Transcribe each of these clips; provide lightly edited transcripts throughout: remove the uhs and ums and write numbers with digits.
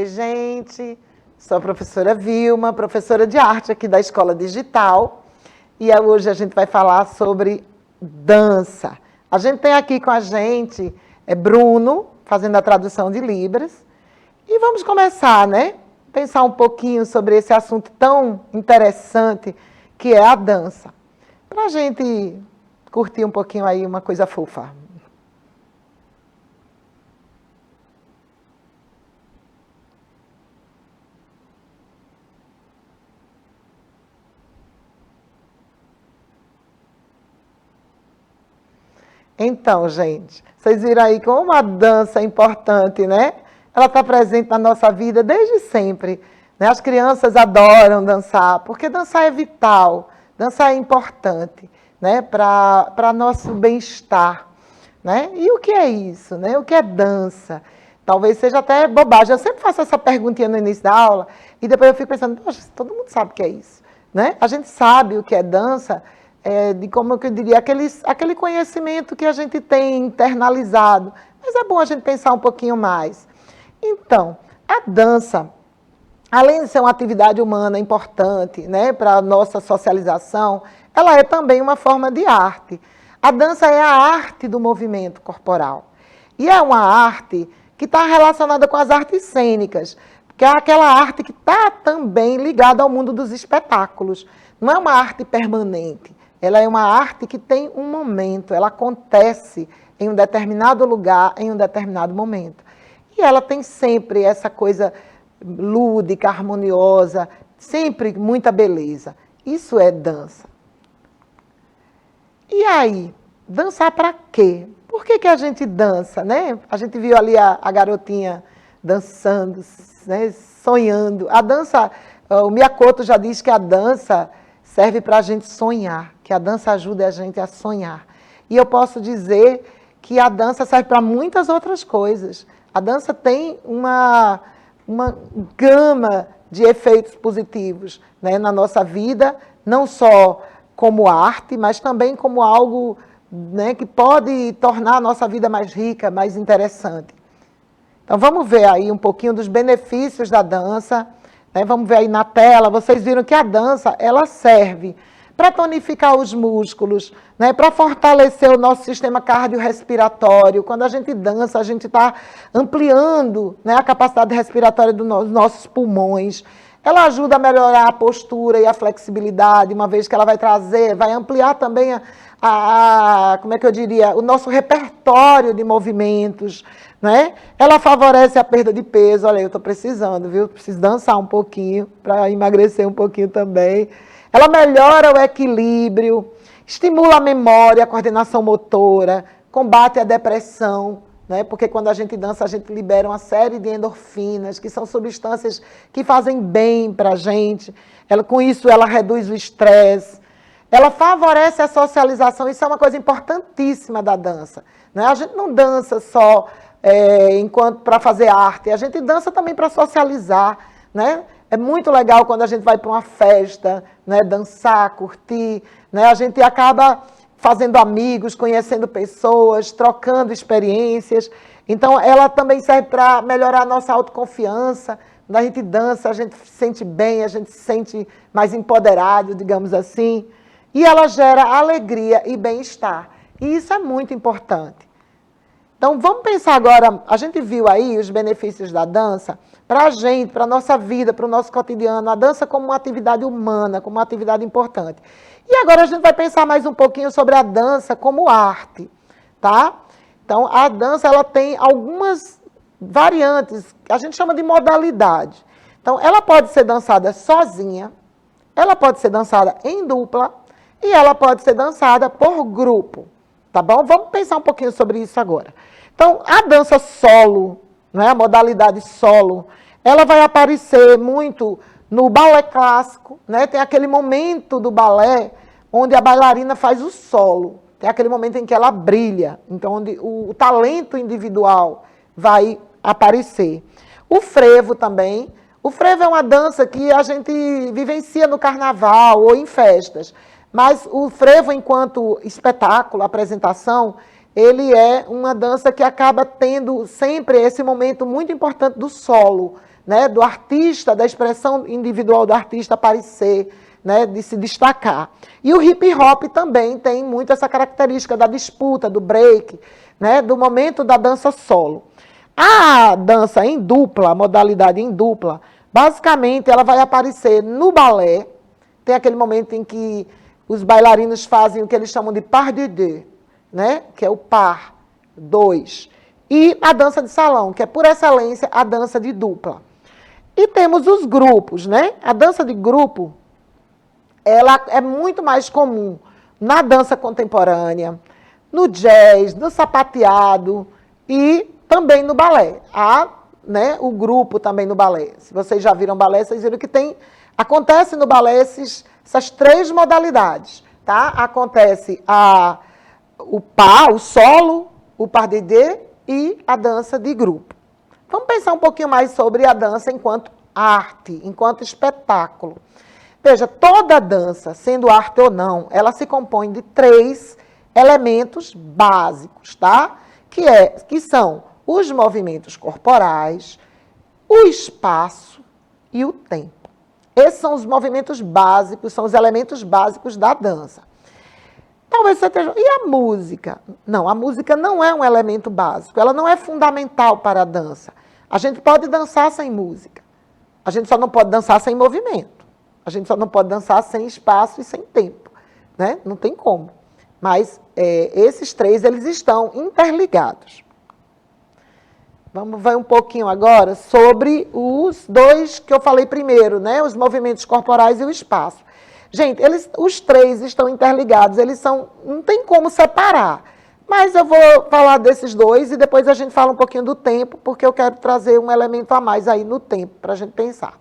Oi, gente. Sou a professora Vilma, professora de arte aqui da Escola Digital. E hoje a gente vai falar sobre dança. A gente tem aqui com a gente Bruno, fazendo a tradução de Libras. E vamos começar, né? Pensar um pouquinho sobre esse assunto tão interessante que é a dança. Para a gente curtir um pouquinho aí uma coisa fofa. Então, gente, vocês viram aí como a dança é importante, né? Ela está presente na nossa vida desde sempre, né? As crianças adoram dançar, porque dançar é vital, dançar é importante, né? Para nosso bem-estar, né? E o que é isso, né? O que é dança? Talvez seja até bobagem. Eu sempre faço essa perguntinha no início da aula e depois eu fico pensando, poxa, todo mundo sabe o que é isso, né? A gente sabe o que é dança, de como eu diria, aquele conhecimento que a gente tem internalizado. Mas é bom a gente pensar um pouquinho mais. Então, a dança, além de ser uma atividade humana importante, né, para a nossa socialização, ela é também uma forma de arte. A dança é a arte do movimento corporal. E é uma arte que está relacionada com as artes cênicas, que é aquela arte que está também ligada ao mundo dos espetáculos. Não é uma arte permanente. Ela é uma arte que tem um momento, ela acontece em um determinado lugar, em um determinado momento. E ela tem sempre essa coisa lúdica, harmoniosa, sempre muita beleza. Isso é dança. E aí, dançar para quê? Por que a gente dança, né? A gente viu ali a garotinha dançando, né? Sonhando. A dança, o Miyakoto já diz que a dança serve para a gente sonhar, que a dança ajuda a gente a sonhar. E eu posso dizer que a dança serve para muitas outras coisas. A dança tem uma gama de efeitos positivos, né, na nossa vida, não só como arte, mas também como algo, né, que pode tornar a nossa vida mais rica, mais interessante. Então vamos ver aí um pouquinho dos benefícios da dança. Né, vamos ver aí na tela, vocês viram que a dança, ela serve para tonificar os músculos, né, para fortalecer o nosso sistema cardiorrespiratório. Quando a gente dança, a gente está ampliando, né, a capacidade respiratória dos nossos pulmões. Ela ajuda a melhorar a postura e a flexibilidade, uma vez que ela vai trazer, vai ampliar também como é que eu diria, o nosso repertório de movimentos, né? Ela favorece a perda de peso. Olha, eu estou precisando, viu? Preciso dançar um pouquinho para emagrecer um pouquinho também. Ela melhora o equilíbrio, estimula a memória, a coordenação motora, combate a depressão, né? Porque quando a gente dança, a gente libera uma série de endorfinas, que são substâncias que fazem bem para a gente. Com isso, ela reduz o estresse. Ela favorece a socialização. Isso é uma coisa importantíssima da dança, né? A gente não dança só enquanto para fazer arte, a gente dança também para socializar, né? É muito legal quando a gente vai para uma festa, né, dançar, curtir, né? A gente acaba fazendo amigos, conhecendo pessoas, trocando experiências. Então, ela também serve para melhorar a nossa autoconfiança. Quando a gente dança, a gente se sente bem, a gente se sente mais empoderado, digamos assim. E ela gera alegria e bem-estar. E isso é muito importante. Então, vamos pensar agora, a gente viu aí os benefícios da dança para a gente, para a nossa vida, para o nosso cotidiano, a dança como uma atividade humana, como uma atividade importante. E agora a gente vai pensar mais um pouquinho sobre a dança como arte, tá? Então, a dança, ela tem algumas variantes, que a gente chama de modalidade. Então, ela pode ser dançada sozinha, ela pode ser dançada em dupla e ela pode ser dançada por grupo, tá bom? Vamos pensar um pouquinho sobre isso agora. Então, a dança solo, né, a modalidade solo, ela vai aparecer muito no balé clássico, né? Tem aquele momento do balé onde a bailarina faz o solo, tem aquele momento em que ela brilha, então onde o talento individual vai aparecer. O frevo também. O frevo é uma dança que a gente vivencia no carnaval ou em festas, mas o frevo, enquanto espetáculo, apresentação, ele é uma dança que acaba tendo sempre esse momento muito importante do solo, né, do artista, da expressão individual do artista aparecer, né, de se destacar. E o hip hop também tem muito essa característica da disputa, do break, né, do momento da dança solo. A dança em dupla, a modalidade em dupla, basicamente ela vai aparecer no balé. Tem aquele momento em que os bailarinos fazem o que eles chamam de par de deux, né, que é o par, dois. E a dança de salão, que é por excelência a dança de dupla. E temos os grupos, né? A dança de grupo, ela é muito mais comum na dança contemporânea, no jazz, no sapateado e também no balé. Há, né, o grupo também no balé. Se vocês já viram balé, vocês viram que acontece no balé essas três modalidades, tá? Acontece o par, o solo, o par de deux e a dança de grupo. Vamos pensar um pouquinho mais sobre a dança enquanto arte, enquanto espetáculo. Veja, toda dança, sendo arte ou não, ela se compõe de 3 elementos básicos, tá? Que são os movimentos corporais, o espaço e o tempo. Esses são os movimentos básicos, são os elementos básicos da dança. Talvez você esteja... E a música? Não, a música não é um elemento básico, ela não é fundamental para a dança. A gente pode dançar sem música, a gente só não pode dançar sem movimento, a gente só não pode dançar sem espaço e sem tempo, né? Não tem como. Mas esses 3, eles estão interligados. Vamos ver um pouquinho agora sobre os 2 que eu falei primeiro, né? Os movimentos corporais e o espaço. Gente, os 3 estão interligados, não tem como separar. Mas eu vou falar desses 2 e depois a gente fala um pouquinho do tempo, porque eu quero trazer um elemento a mais aí no tempo, para a gente pensar.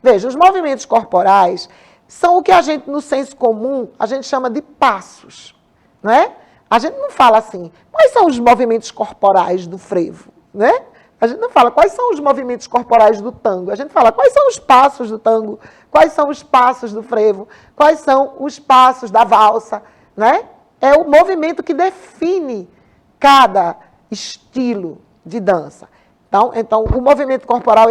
Veja, os movimentos corporais são o que a gente, no senso comum, a gente chama de passos, não é? A gente não fala assim, quais são os movimentos corporais do frevo, né? A gente não fala quais são os movimentos corporais do tango, a gente fala quais são os passos do tango, quais são os passos do frevo, quais são os passos da valsa, né? É o movimento que define cada estilo de dança. Então o movimento corporal,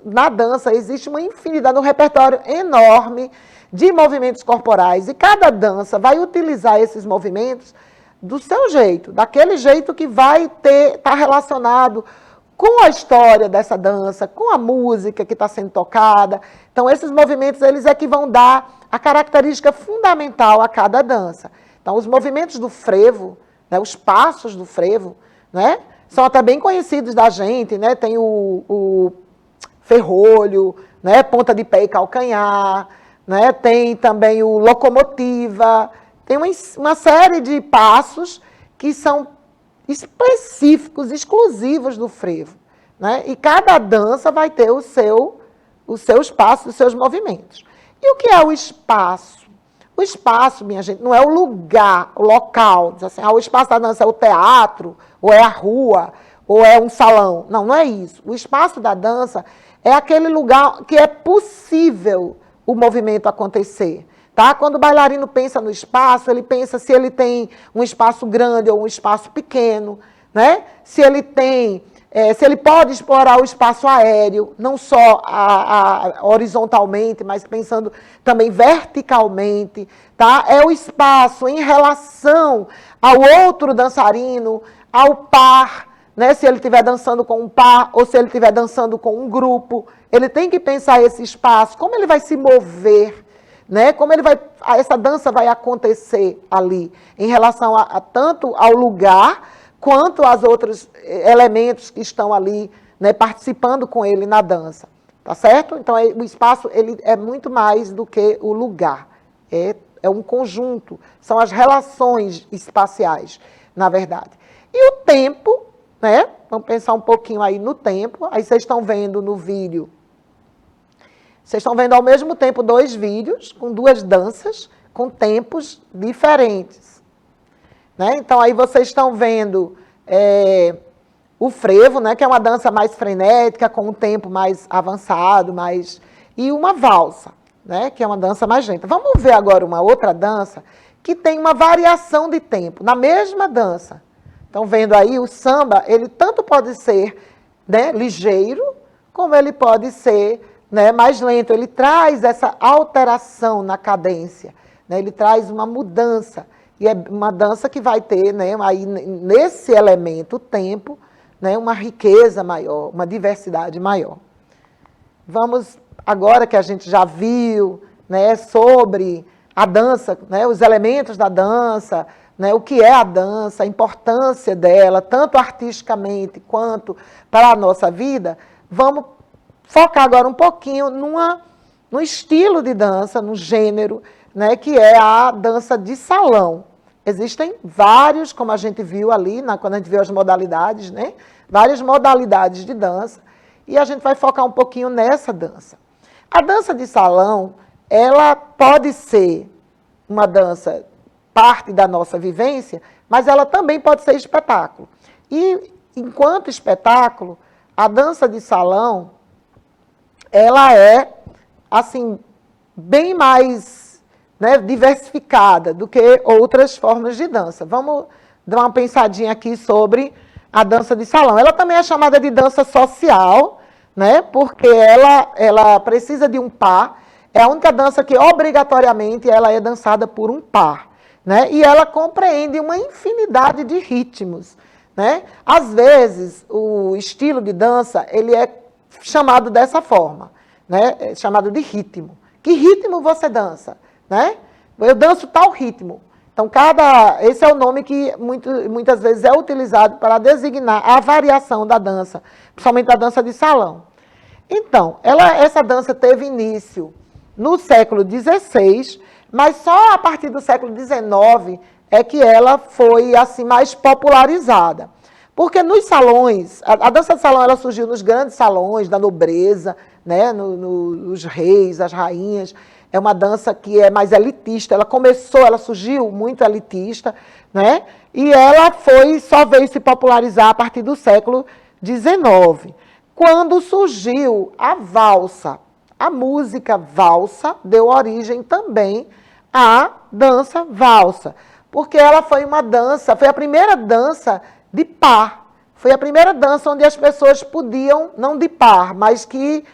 na dança, existe uma infinidade, um repertório enorme de movimentos corporais, e cada dança vai utilizar esses movimentos do seu jeito, daquele jeito que vai estar relacionado com a história dessa dança, com a música que está sendo tocada. Então, esses movimentos, eles é que vão dar a característica fundamental a cada dança. Então, os movimentos do frevo, né, os passos do frevo, né, são até bem conhecidos da gente, né? Tem o ferrolho, né, ponta de pé e calcanhar, né, tem também o locomotiva, tem uma série de passos que são específicos, exclusivos do frevo, né? E cada dança vai ter os seus passos, os seus movimentos. E o que é o espaço? O espaço, minha gente, não é o lugar, o local. Diz assim, o espaço da dança é o teatro, ou é a rua, ou é um salão. Não, não é isso. O espaço da dança é aquele lugar que é possível o movimento acontecer. Tá? Quando o bailarino pensa no espaço, ele pensa se ele tem um espaço grande ou um espaço pequeno, né? Se ele pode explorar o espaço aéreo, não só horizontalmente, mas pensando também verticalmente. Tá? É o espaço em relação ao outro dançarino, ao par, né? Se ele estiver dançando com um par ou se ele estiver dançando com um grupo. Ele tem que pensar esse espaço, como ele vai se mover, né? Como essa dança vai acontecer ali, em relação tanto ao lugar, quanto aos outros elementos que estão ali, né, participando com ele na dança. Tá certo? Então, o espaço ele é muito mais do que o lugar. É um conjunto, são as relações espaciais, na verdade. E o tempo, né? Vamos pensar um pouquinho aí no tempo. Aí vocês estão vendo no vídeo. Vocês estão vendo ao mesmo tempo 2 vídeos, com 2 danças, com tempos diferentes. Né? Então, aí vocês estão vendo o frevo, né, que é uma dança mais frenética, com um tempo mais avançado, e uma valsa, né, que é uma dança mais lenta. Vamos ver agora uma outra dança que tem uma variação de tempo, na mesma dança. Estão vendo aí, o samba, ele tanto pode ser, né, ligeiro, como ele pode ser, né, mais lento. Ele traz essa alteração na cadência, né, ele traz uma mudança. E é uma dança que vai ter, né, aí, nesse elemento, o tempo, né, uma riqueza maior, uma diversidade maior. Vamos, agora que a gente já viu, né, sobre a dança, né, os elementos da dança, né, o que é a dança, a importância dela, tanto artisticamente quanto para a nossa vida, vamos focar agora um pouquinho no estilo de dança, no gênero, né, que é a dança de salão. Existem vários, como a gente viu ali, quando a gente viu as modalidades, né, várias modalidades de dança, e a gente vai focar um pouquinho nessa dança. A dança de salão, ela pode ser uma dança, parte da nossa vivência, mas ela também pode ser espetáculo. E, enquanto espetáculo, a dança de salão, ela é, assim, bem mais, né, diversificada do que outras formas de dança. Vamos dar uma pensadinha aqui sobre a dança de salão. Ela também é chamada de dança social, né, porque ela precisa de um par. É a única dança que, obrigatoriamente, ela é dançada por um par, né? E ela compreende uma infinidade de ritmos, né? Às vezes, o estilo de dança, ele é chamado dessa forma, né? É chamado de ritmo. Que ritmo você dança, né? Eu danço tal ritmo. Então, esse é o nome que muitas vezes é utilizado para designar a variação da dança, principalmente da dança de salão. Então, essa dança teve início no século XVI, mas só a partir do século XIX é que ela foi assim mais popularizada. Porque nos salões, a dança de salão ela surgiu nos grandes salões da nobreza, né, nos reis, as rainhas. É uma dança que é mais elitista. Ela surgiu muito elitista, né, e ela só veio se popularizar a partir do século XIX, quando surgiu a valsa. A música valsa deu origem também à dança valsa, porque ela foi a primeira dança de par. Foi a primeira dança onde as pessoas podiam, não de par, mas que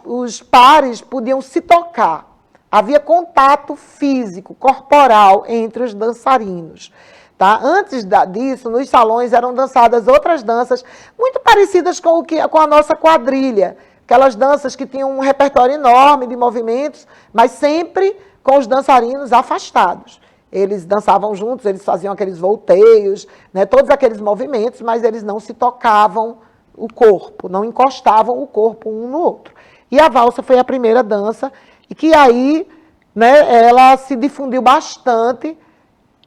os pares podiam se tocar. Havia contato físico, corporal entre os dançarinos. Tá? Antes disso, nos salões eram dançadas outras danças muito parecidas com a nossa quadrilha. Aquelas danças que tinham um repertório enorme de movimentos, mas sempre com os dançarinos afastados. Eles dançavam juntos, eles faziam aqueles volteios, né, todos aqueles movimentos, mas eles não se tocavam o corpo, não encostavam o corpo um no outro. E a valsa foi a primeira dança, e que aí, né, ela se difundiu bastante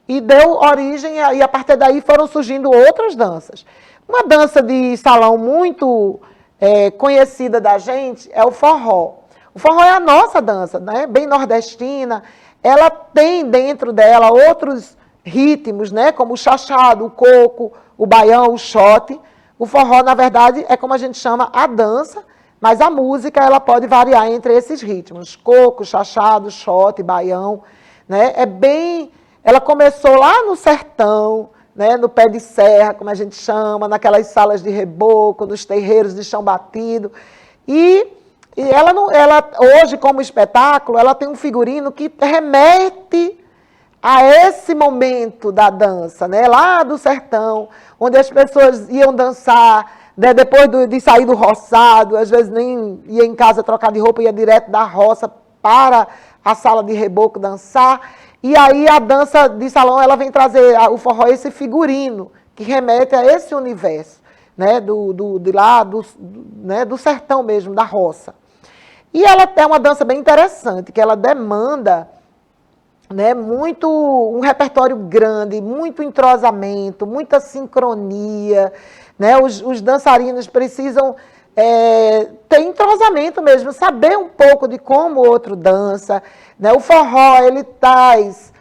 e deu origem, e a partir daí foram surgindo outras danças. Uma dança de salão muito conhecida da gente é o forró. O forró é a nossa dança, né, bem nordestina. Ela tem dentro dela outros ritmos, né, como o chachado, o coco, o baião, o xote. O forró, na verdade, é como a gente chama a dança, mas a música ela pode variar entre esses ritmos. Coco, chachado, xote, baião. Né, ela começou lá no sertão, né, no pé de serra, como a gente chama, naquelas salas de reboco, nos terreiros de chão batido. E ela hoje, como espetáculo, ela tem um figurino que remete a esse momento da dança, né? Lá do sertão, onde as pessoas iam dançar, né? Depois de sair do roçado, às vezes nem ia em casa trocar de roupa, ia direto da roça para a sala de reboco dançar. E aí a dança de salão ela vem trazer o forró, esse figurino, que remete a esse universo, né? Né? Do sertão mesmo, da roça. E ela é uma dança bem interessante, que ela demanda, né, um repertório grande, muito entrosamento, muita sincronia. Né? Os dançarinos precisam ter entrosamento mesmo, saber um pouco de como o outro dança. Né? O forró ele traz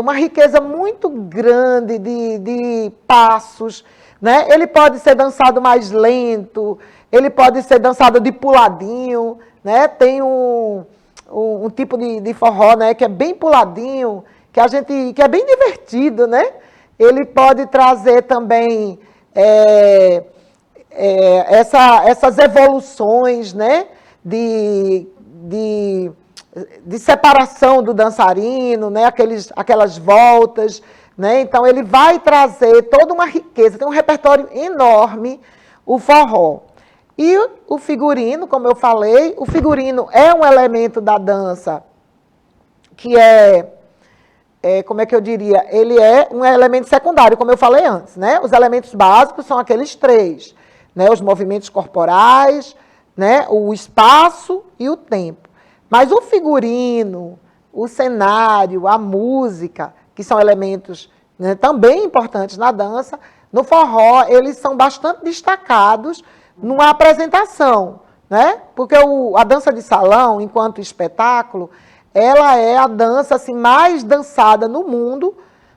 uma riqueza muito grande de passos. Né? Ele pode ser dançado mais lento, ele pode ser dançado de puladinho. Né? Tem um tipo de forró, né, que é bem puladinho, que é bem divertido. Né? Ele pode trazer também essas evoluções, né, de separação do dançarino, né, aquelas voltas, né, então ele vai trazer toda uma riqueza, tem um repertório enorme, o forró. E o figurino, como eu falei, o figurino é um elemento da dança que como é que eu diria, ele é um elemento secundário, como eu falei antes, né, os elementos básicos são aqueles três, né, os movimentos corporais, né, o espaço e o tempo. Mas o figurino, o cenário, a música, que são elementos, né, também importantes na dança, no forró eles são bastante destacados numa apresentação, né? Porque a dança de salão, enquanto espetáculo, ela é a dança assim, mais dançada no mundo,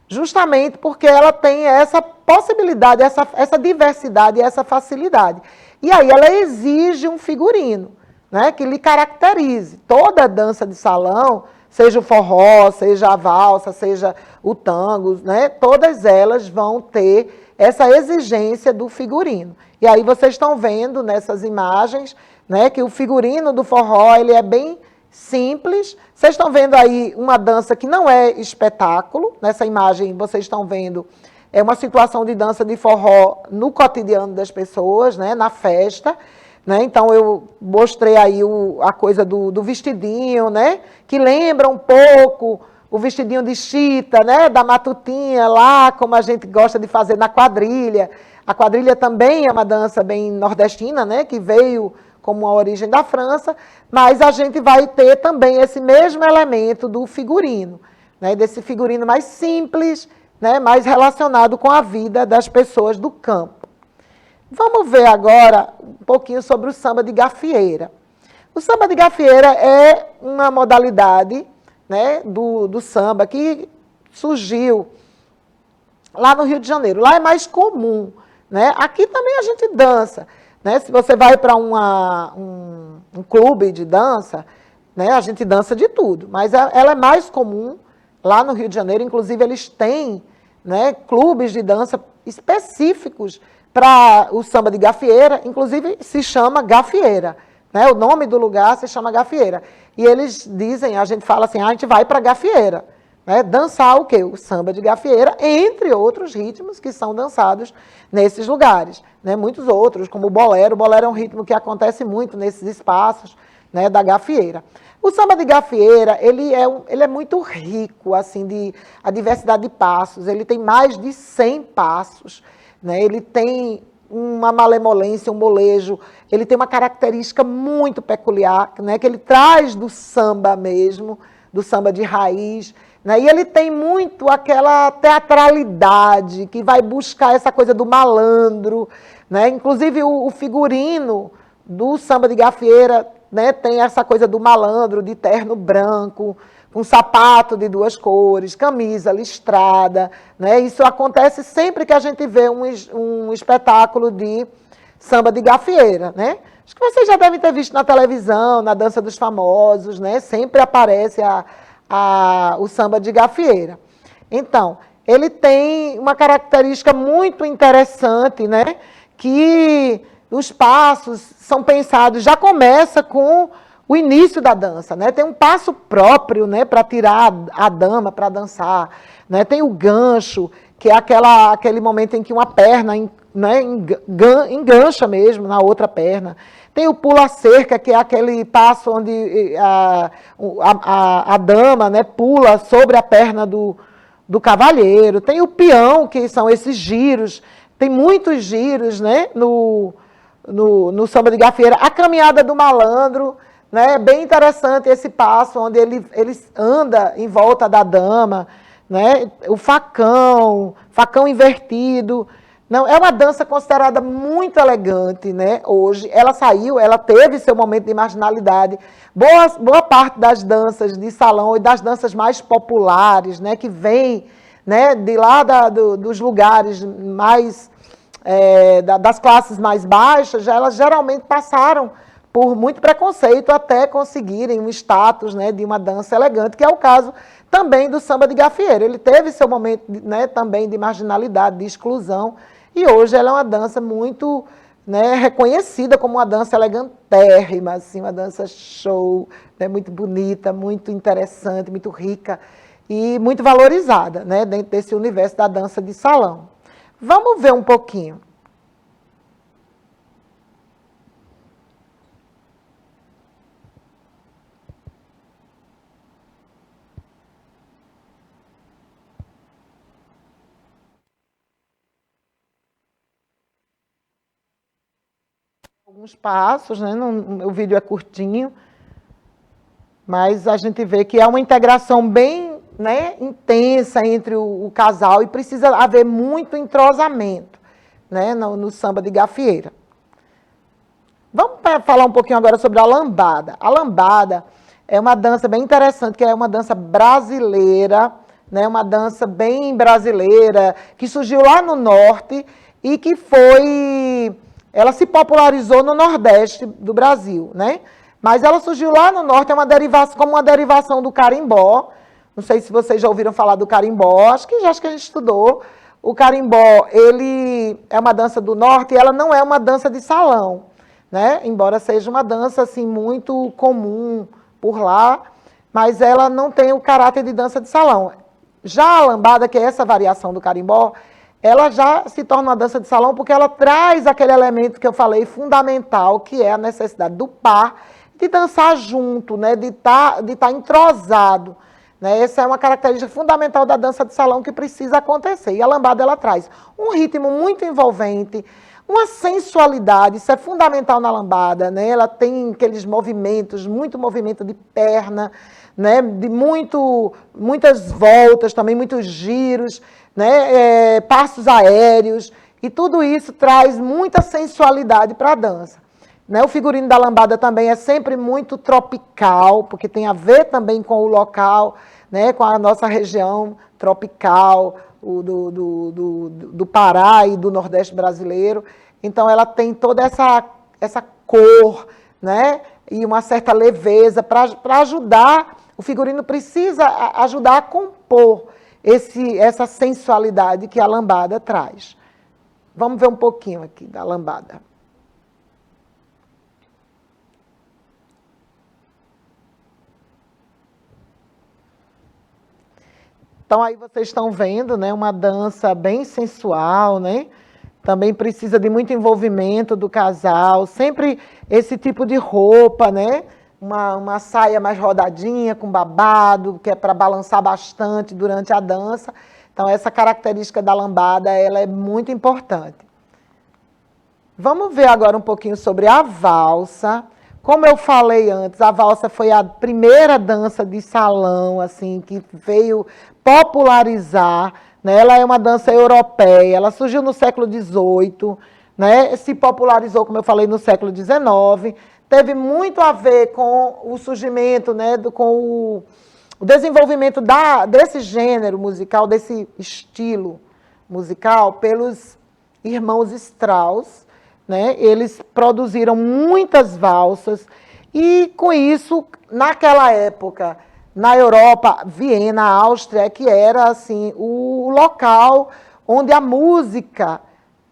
justamente porque ela tem essa possibilidade, essa diversidade e essa facilidade. E aí ela exige um figurino, né, que lhe caracterize. Toda dança de salão, seja o forró, seja a valsa, seja o tango, né, todas elas vão ter essa exigência do figurino. E aí vocês estão vendo nessas imagens, né, que o figurino do forró ele é bem simples. Vocês estão vendo aí uma dança que não é espetáculo. Nessa imagem vocês estão vendo uma situação de dança de forró no cotidiano das pessoas, né, na festa. Né? Então, eu mostrei aí a coisa do vestidinho, né, que lembra um pouco o vestidinho de chita, né, da matutinha lá, como a gente gosta de fazer na quadrilha. A quadrilha também é uma dança bem nordestina, né, que veio como a origem da França, mas a gente vai ter também esse mesmo elemento do figurino, né, desse figurino mais simples, né, mais relacionado com a vida das pessoas do campo. Vamos ver agora um pouquinho sobre o samba de gafieira. O samba de gafieira é uma modalidade, né, do samba que surgiu lá no Rio de Janeiro. Lá é mais comum, né? Aqui também a gente dança, né? Se você vai para um clube de dança, né, a gente dança de tudo, mas ela é mais comum lá no Rio de Janeiro. Inclusive eles têm, né, clubes de dança específicos para o samba de gafieira, inclusive se chama gafieira, né? O nome do lugar se chama gafieira. E eles dizem, a gente fala assim, a gente vai para gafieira, né? Dançar o quê? O samba de gafieira, entre outros ritmos que são dançados nesses lugares, né? Muitos outros, como o bolero. O bolero é um ritmo que acontece muito nesses espaços, né, da gafieira. O samba de gafieira, ele é muito rico, assim, a diversidade de passos. Ele tem mais de 100 passos, né? Ele tem uma malemolência, um molejo, ele tem uma característica muito peculiar, né, que ele traz do samba mesmo, do samba de raiz, né, e ele tem muito aquela teatralidade que vai buscar essa coisa do malandro, né, inclusive o figurino do samba de gafieira, né, tem essa coisa do malandro, de terno branco, com sapato de 2 cores, camisa listrada, né? Isso acontece sempre que a gente vê um espetáculo de samba de gafieira, né? Acho que vocês já devem ter visto na televisão, na Dança dos Famosos, né? Sempre aparece o samba de gafieira. Então, ele tem uma característica muito interessante, né? Que os passos são pensados, já começa com o início da dança, né? Tem um passo próprio, né, para tirar a dama para dançar, né? Tem o gancho, que é aquele momento em que uma perna, né, engancha mesmo na outra perna. Tem o pula-cerca, que é aquele passo onde a dama, né, pula sobre a perna do cavalheiro. Tem o peão, que são esses giros. Tem muitos giros, né, no samba de gafieira. A caminhada do malandro, né, é bem interessante esse passo, onde ele anda em volta da dama, né, o facão invertido. Não, é uma dança considerada muito elegante, né, hoje. Ela teve seu momento de marginalidade. Boa parte das danças de salão e das danças mais populares, né, que vêm, né, de lá dos lugares mais, das classes mais baixas, elas geralmente passaram por muito preconceito até conseguirem um status, né, de uma dança elegante, que é o caso também do samba de gafieira. Ele teve seu momento, né, também de marginalidade, de exclusão, e hoje ela é uma dança muito né, reconhecida como uma dança elegantérrima, assim, uma dança show, né, muito bonita, muito interessante, muito rica e muito valorizada, né, dentro desse universo da dança de salão. Vamos ver um pouquinho. Alguns passos, né? O vídeo é curtinho, mas a gente vê que é uma integração bem, né, intensa entre o casal e precisa haver muito entrosamento, né, no samba de gafieira. Vamos falar um pouquinho agora sobre a lambada. A lambada é uma dança bem interessante, que é uma dança brasileira, né, uma dança bem brasileira, que surgiu lá no norte e que ela se popularizou no nordeste do Brasil, né? Mas ela surgiu lá no norte, como uma derivação do carimbó. Não sei se vocês já ouviram falar do carimbó, acho que a gente estudou. O carimbó, ele é uma dança do norte e ela não é uma dança de salão, né? Embora seja uma dança assim muito comum por lá, mas ela não tem o caráter de dança de salão. Já a lambada, que é essa variação do carimbó, ela já se torna uma dança de salão porque ela traz aquele elemento que eu falei fundamental, que é a necessidade do par de dançar junto, né? de tá entrosado. Né? Essa é uma característica fundamental da dança de salão que precisa acontecer. E a lambada ela traz um ritmo muito envolvente, uma sensualidade, isso é fundamental na lambada, né? Ela tem aqueles movimentos, muito movimento de perna, né? De muitas voltas, também muitos giros, né? Passos aéreos, e tudo isso traz muita sensualidade para a dança. Né? O figurino da lambada também é sempre muito tropical, porque tem a ver também com o local, né? Com a nossa região tropical, do Pará e do Nordeste brasileiro. Então, ela tem toda essa cor, né? E uma certa leveza para ajudar. O figurino precisa ajudar a compor essa sensualidade que a lambada traz. Vamos ver um pouquinho aqui da lambada. Então, aí vocês estão vendo, né, uma dança bem sensual, né? Também precisa de muito envolvimento do casal, sempre esse tipo de roupa, né? Uma saia mais rodadinha, com babado, que é para balançar bastante durante a dança. Então, essa característica da lambada, ela é muito importante. Vamos ver agora um pouquinho sobre a valsa. Como eu falei antes, a valsa foi a primeira dança de salão, assim, que veio popularizar, né? Ela é uma dança europeia, ela surgiu no século XVIII, né? Se popularizou, como eu falei, no século XIX, teve muito a ver com o surgimento, né? Com o desenvolvimento desse gênero musical, desse estilo musical, pelos irmãos Strauss, né? Eles produziram muitas valsas e, com isso, naquela época, na Europa, Viena, Áustria, que era assim, o local onde a música,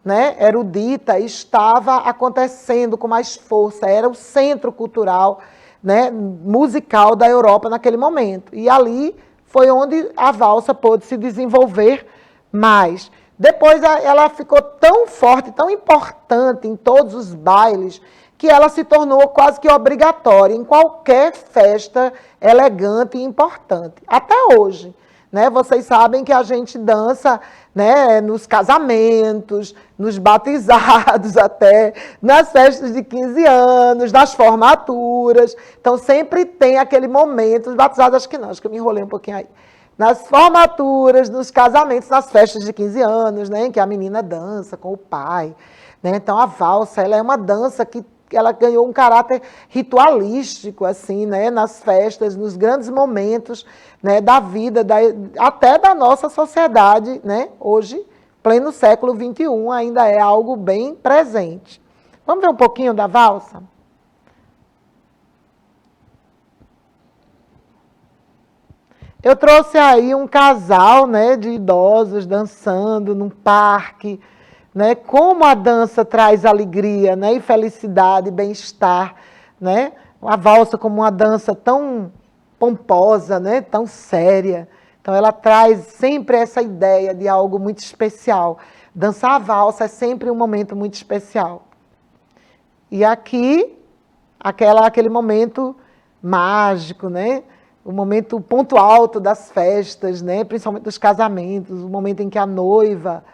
né, erudita estava acontecendo com mais força, era o centro cultural, né, musical da Europa naquele momento. E ali foi onde a valsa pôde se desenvolver mais. Depois ela ficou tão forte, tão importante em todos os bailes, que ela se tornou quase que obrigatória em qualquer festa elegante e importante. Até hoje, né? Vocês sabem que a gente dança, né, nos casamentos, nos batizados até, nas festas de 15 anos, nas formaturas. Então, sempre tem aquele momento, os batizados acho que não, acho que eu me enrolei um pouquinho aí. Nas formaturas, nos casamentos, nas festas de 15 anos, né, em que a menina dança com o pai. Né? Então, a valsa ela é uma dança que ela ganhou um caráter ritualístico, assim, né, nas festas, nos grandes momentos, né, da vida, até da nossa sociedade, né, hoje, pleno século XXI, ainda é algo bem presente. Vamos ver um pouquinho da valsa? Eu trouxe aí um casal, né, de idosos dançando num parque, né? Como a dança traz alegria, né? E felicidade, bem-estar, né? A valsa como uma dança tão pomposa, né? Tão séria. Então ela traz sempre essa ideia de algo muito especial. Dançar a valsa é sempre um momento muito especial. E aqui, aquele momento mágico, né? O momento, o ponto alto das festas, né? Principalmente dos casamentos, o momento em que a noiva,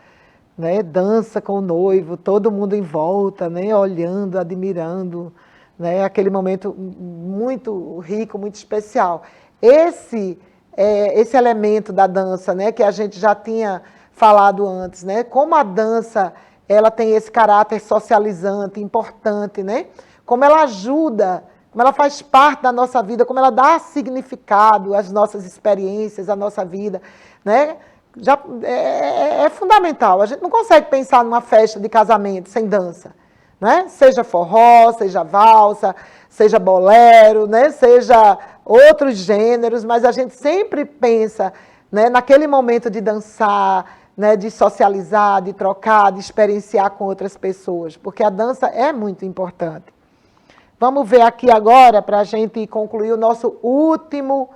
né, dança com o noivo, todo mundo em volta, né, olhando, admirando, né, aquele momento muito rico, muito especial. Esse elemento da dança, né, que a gente já tinha falado antes, né, como a dança ela tem esse caráter socializante, importante, né, como ela ajuda, como ela faz parte da nossa vida, como ela dá significado às nossas experiências, à nossa vida, né? É fundamental. A gente não consegue pensar numa festa de casamento sem dança, né? Seja forró, seja valsa, seja bolero, né? Seja outros gêneros, mas a gente sempre pensa, né, naquele momento de dançar, né, de socializar, de trocar, de experienciar com outras pessoas, porque a dança é muito importante. Vamos ver aqui agora, para a gente concluir o nosso último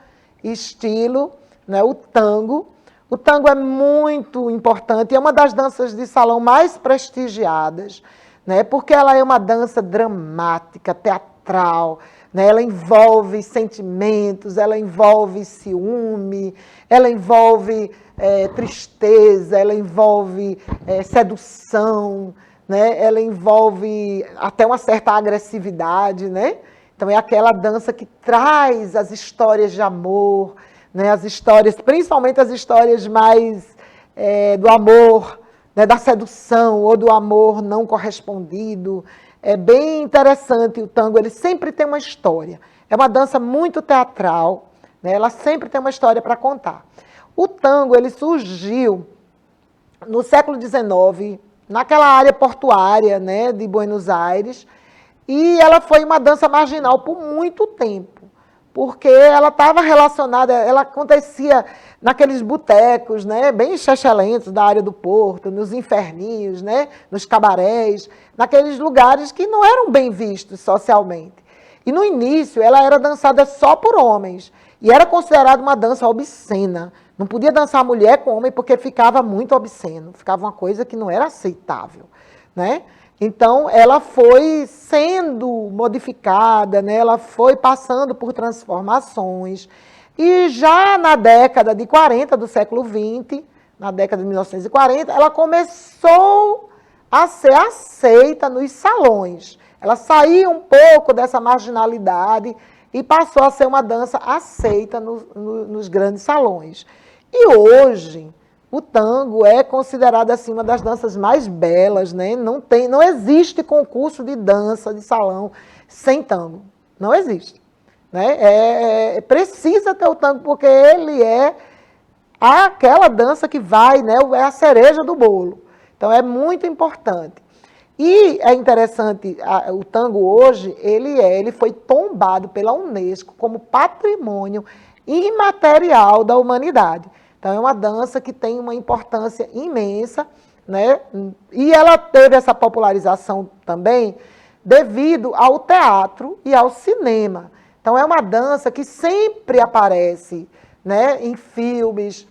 estilo, né, o tango. O tango é muito importante, é uma das danças de salão mais prestigiadas, né, porque ela é uma dança dramática, teatral, né, ela envolve sentimentos, ela envolve ciúme, ela envolve tristeza, ela envolve sedução, né? Ela envolve até uma certa agressividade, né? Então é aquela dança que traz as histórias de amor, né? As histórias, principalmente as histórias mais do amor, né? Da sedução ou do amor não correspondido. É bem interessante o tango, ele sempre tem uma história. É uma dança muito teatral, né? Ela sempre tem uma história para contar. O tango ele surgiu no século XIX, naquela área portuária, né, de Buenos Aires, e ela foi uma dança marginal por muito tempo, porque ela estava relacionada, ela acontecia naqueles botecos, né, bem excelentes da área do Porto, nos inferninhos, né, nos cabarés, naqueles lugares que não eram bem vistos socialmente. E no início ela era dançada só por homens, e era considerada uma dança obscena. Não podia dançar mulher com homem porque ficava muito obsceno, ficava uma coisa que não era aceitável, né? Então, ela foi sendo modificada, né? Ela foi passando por transformações. E já na década de 40 do século XX, na década de 1940, ela começou a ser aceita nos salões. Ela saiu um pouco dessa marginalidade e passou a ser uma dança aceita nos grandes salões. E hoje, o tango é considerado assim, uma das danças mais belas, né? Não existe concurso de dança de salão sem tango. Não existe. Né? Precisa ter o tango, porque ele é aquela dança que vai, né? É a cereja do bolo. Então, é muito importante. E é interessante, o tango hoje, ele foi tombado pela Unesco como patrimônio imaterial da humanidade. Então, é uma dança que tem uma importância imensa, né? E ela teve essa popularização também devido ao teatro e ao cinema. Então, é uma dança que sempre aparece, né, em filmes,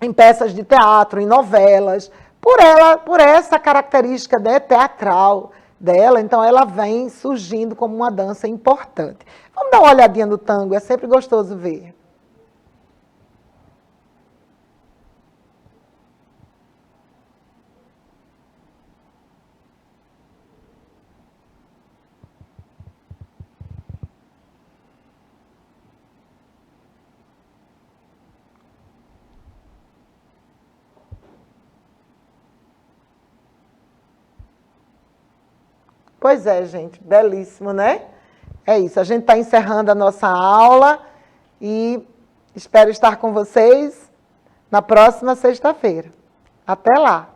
em peças de teatro, em novelas, por essa característica, né, teatral dela. Então, ela vem surgindo como uma dança importante. Vamos dar uma olhadinha no tango, é sempre gostoso ver. Pois é, gente, belíssimo, né? É isso, a gente está encerrando a nossa aula e espero estar com vocês na próxima sexta-feira. Até lá!